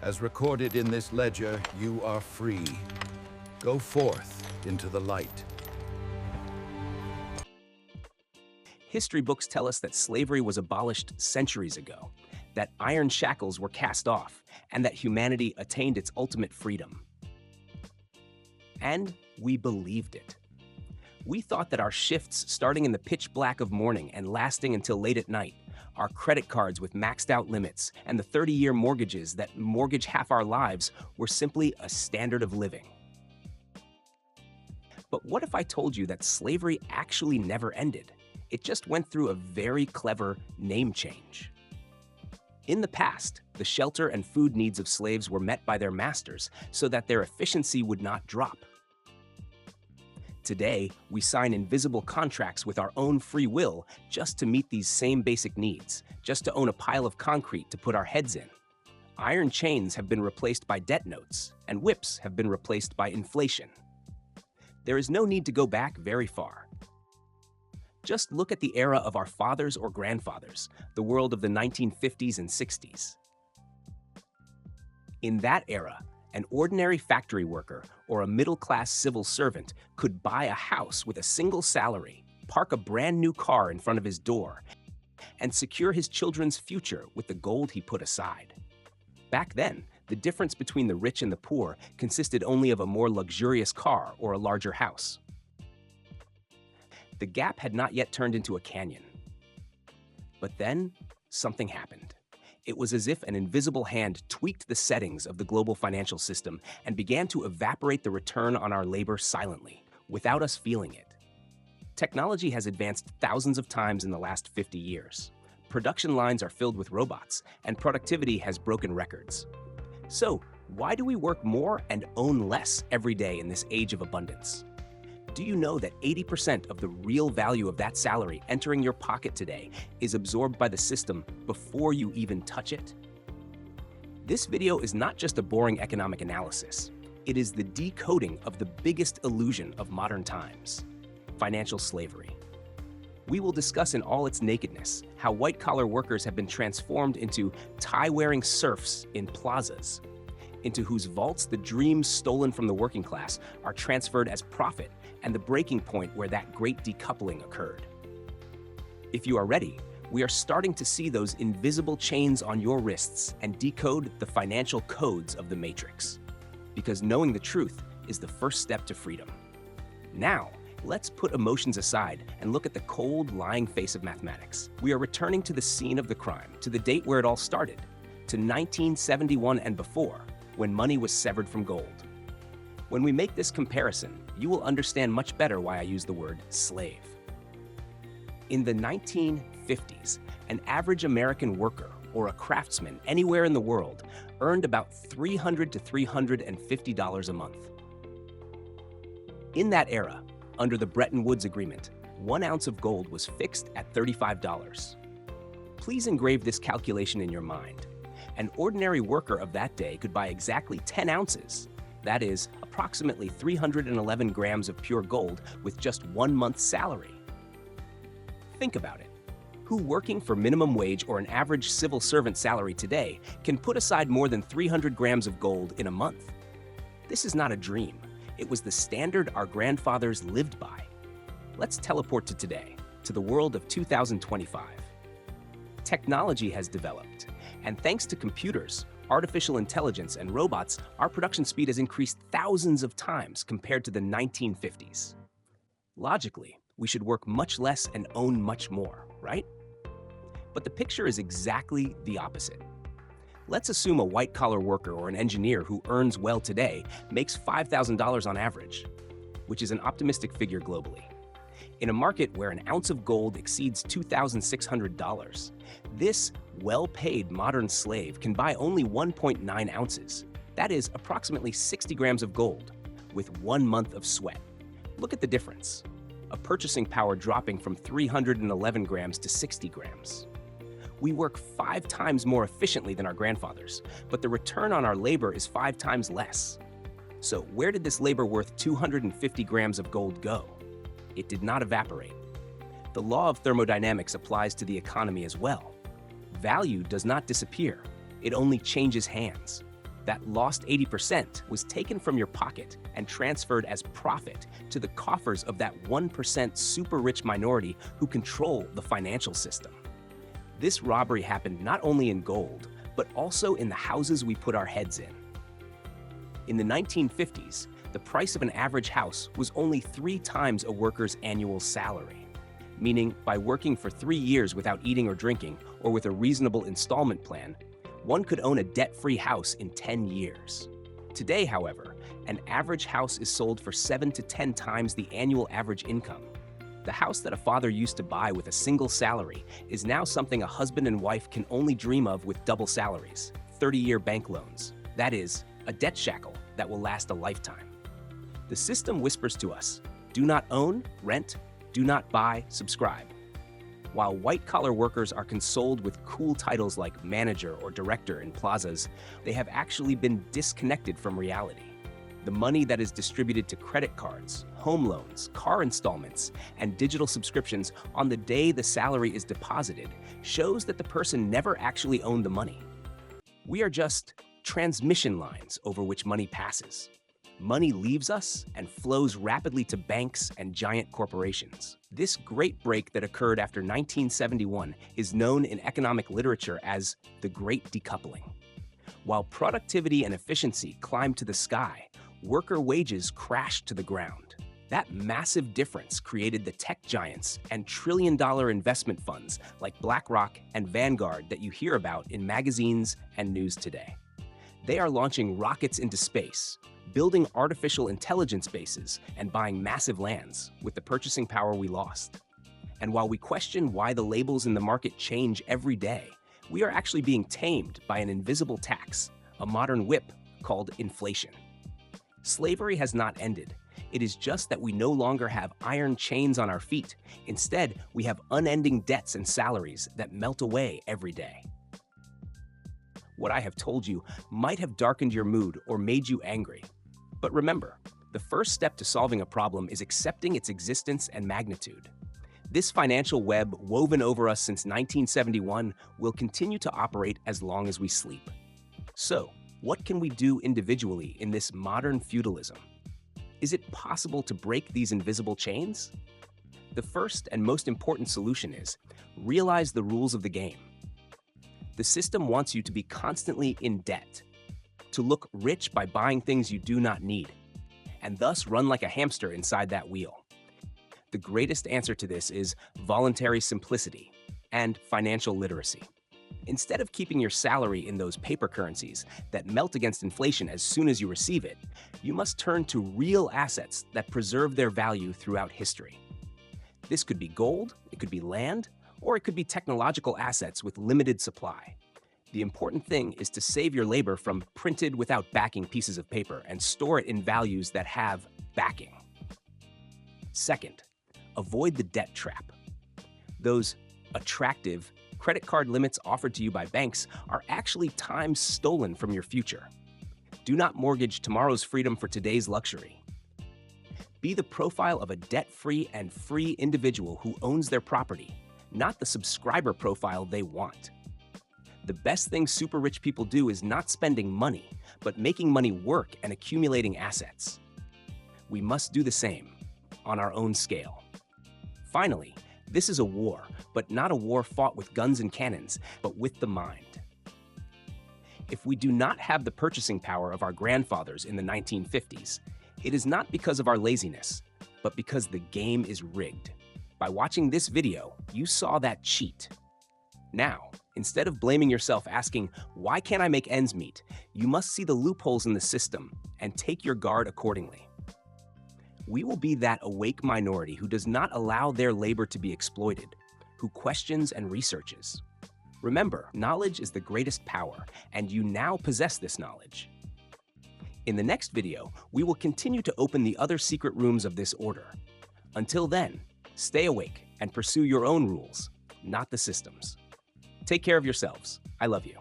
As recorded in this ledger, you are free. Go forth into the light. History books tell us that slavery was abolished centuries ago, that iron shackles were cast off, and that humanity attained its ultimate freedom. And we believed it. We thought that our shifts starting in the pitch black of morning and lasting until late at night, our credit cards with maxed out limits, and the 30-year mortgages that mortgage half our lives were simply a standard of living. But what if I told you that slavery actually never ended? It just went through a very clever name change. In the past, the shelter and food needs of slaves were met by their masters so that their efficiency would not drop. Today, we sign invisible contracts with our own free will just to meet these same basic needs, just to own a pile of concrete to put our heads in. Iron chains have been replaced by debt notes, and whips have been replaced by inflation. There is no need to go back very far. Just look at the era of our fathers or grandfathers, the world of the 1950s and 60s. In that era, an ordinary factory worker or a middle-class civil servant could buy a house with a single salary, park a brand new car in front of his door, and secure his children's future with the gold he put aside. Back then, the difference between the rich and the poor consisted only of a more luxurious car or a larger house. The gap had not yet turned into a canyon. But then, something happened. It was as if an invisible hand tweaked the settings of the global financial system and began to evaporate the return on our labor silently, without us feeling it. Technology has advanced thousands of times in the last 50 years. Production lines are filled with robots, and productivity has broken records. So, why do we work more and own less every day in this age of abundance? Do you know that 80% of the real value of that salary entering your pocket today is absorbed by the system before you even touch it? This video is not just a boring economic analysis. It is the decoding of the biggest illusion of modern times: financial slavery. We will discuss in all its nakedness how white-collar workers have been transformed into tie-wearing serfs in plazas, into whose vaults the dreams stolen from the working class are transferred as profit, and the breaking point where that great decoupling occurred. If you are ready, we are starting to see those invisible chains on your wrists and decode the financial codes of the matrix. Because knowing the truth is the first step to freedom. Now, let's put emotions aside and look at the cold, lying face of mathematics. We are returning to the scene of the crime, to the date where it all started, to 1971 and before, when money was severed from gold. When we make this comparison, you will understand much better why I use the word slave. In the 1950s, an average American worker or a craftsman anywhere in the world earned about $300 to $350 a month. In that era, under the Bretton Woods Agreement, 1 ounce of gold was fixed at $35. Please engrave this calculation in your mind. An ordinary worker of that day could buy exactly 10 ounces, that is, approximately 311 grams of pure gold with just 1 month's salary. Think about it. Who working for minimum wage or an average civil servant salary today can put aside more than 300 grams of gold in a month? This is not a dream. It was the standard our grandfathers lived by. Let's teleport to today, to the world of 2025. Technology has developed, and thanks to computers, artificial intelligence, and robots, our production speed has increased thousands of times compared to the 1950s. Logically, we should work much less and own much more, right? But the picture is exactly the opposite. Let's assume a white-collar worker or an engineer who earns well today makes $5,000 on average, which is an optimistic figure globally. In a market where an ounce of gold exceeds $2,600, this well-paid modern slave can buy only 1.9 ounces. That is approximately 60 grams of gold with 1 month of sweat. Look at the difference. A purchasing power dropping from 311 grams to 60 grams. We work 5 times more efficiently than our grandfathers, but the return on our labor is 5 times less. So where did this labor worth 250 grams of gold go? It did not evaporate. The law of thermodynamics applies to the economy as well. Value does not disappear, it only changes hands. That lost 80% was taken from your pocket and transferred as profit to the coffers of that 1% super rich minority who control the financial system. This robbery happened not only in gold, but also in the houses we put our heads in. In the 1950s, the price of an average house was only 3 times a worker's annual salary, meaning by working for 3 years without eating or drinking, or with a reasonable installment plan, one could own a debt-free house in 10 years. Today, however, an average house is sold for 7 to 10 times the annual average income. The house that a father used to buy with a single salary is now something a husband and wife can only dream of with double salaries, 30-year bank loans. That is, a debt shackle that will last a lifetime. The system whispers to us, do not own, rent, do not buy, subscribe. While white-collar workers are consoled with cool titles like manager or director in plazas, they have actually been disconnected from reality. The money that is distributed to credit cards, home loans, car installments, and digital subscriptions on the day the salary is deposited shows that the person never actually owned the money. We are just transmission lines over which money passes. Money leaves us and flows rapidly to banks and giant corporations. This great break that occurred after 1971 is known in economic literature as the Great Decoupling. While productivity and efficiency climbed to the sky, worker wages crashed to the ground. That massive difference created the tech giants and trillion-dollar investment funds like BlackRock and Vanguard that you hear about in magazines and news today. They are launching rockets into space, building artificial intelligence bases, and buying massive lands with the purchasing power we lost. And while we question why the labels in the market change every day, we are actually being tamed by an invisible tax, a modern whip called inflation. Slavery has not ended. It is just that we no longer have iron chains on our feet. Instead, we have unending debts and salaries that melt away every day. What I have told you might have darkened your mood or made you angry. But remember, the first step to solving a problem is accepting its existence and magnitude. This financial web woven over us since 1971 will continue to operate as long as we sleep. So, what can we do individually in this modern feudalism? Is it possible to break these invisible chains? The first and most important solution is realize the rules of the game. The system wants you to be constantly in debt, to look rich by buying things you do not need, and thus run like a hamster inside that wheel. The greatest answer to this is voluntary simplicity and financial literacy. Instead of keeping your salary in those paper currencies that melt against inflation as soon as you receive it, you must turn to real assets that preserve their value throughout history. This could be gold, it could be land, or it could be technological assets with limited supply. The important thing is to save your labor from printed without backing pieces of paper and store it in values that have backing. Second, avoid the debt trap. Those attractive credit card limits offered to you by banks are actually time stolen from your future. Do not mortgage tomorrow's freedom for today's luxury. Be the profile of a debt-free and free individual who owns their property, not the subscriber profile they want. The best thing super rich people do is not spending money, but making money work and accumulating assets. We must do the same, on our own scale. Finally, this is a war, but not a war fought with guns and cannons, but with the mind. If we do not have the purchasing power of our grandfathers in the 1950s, it is not because of our laziness, but because the game is rigged. By watching this video, you saw that cheat. Now, instead of blaming yourself asking, why can't I make ends meet, you must see the loopholes in the system and take your guard accordingly. We will be that awake minority who does not allow their labor to be exploited, who questions and researches. Remember, knowledge is the greatest power, and you now possess this knowledge. In the next video, we will continue to open the other secret rooms of this order. Until then, stay awake and pursue your own rules, not the system's. Take care of yourselves. I love you.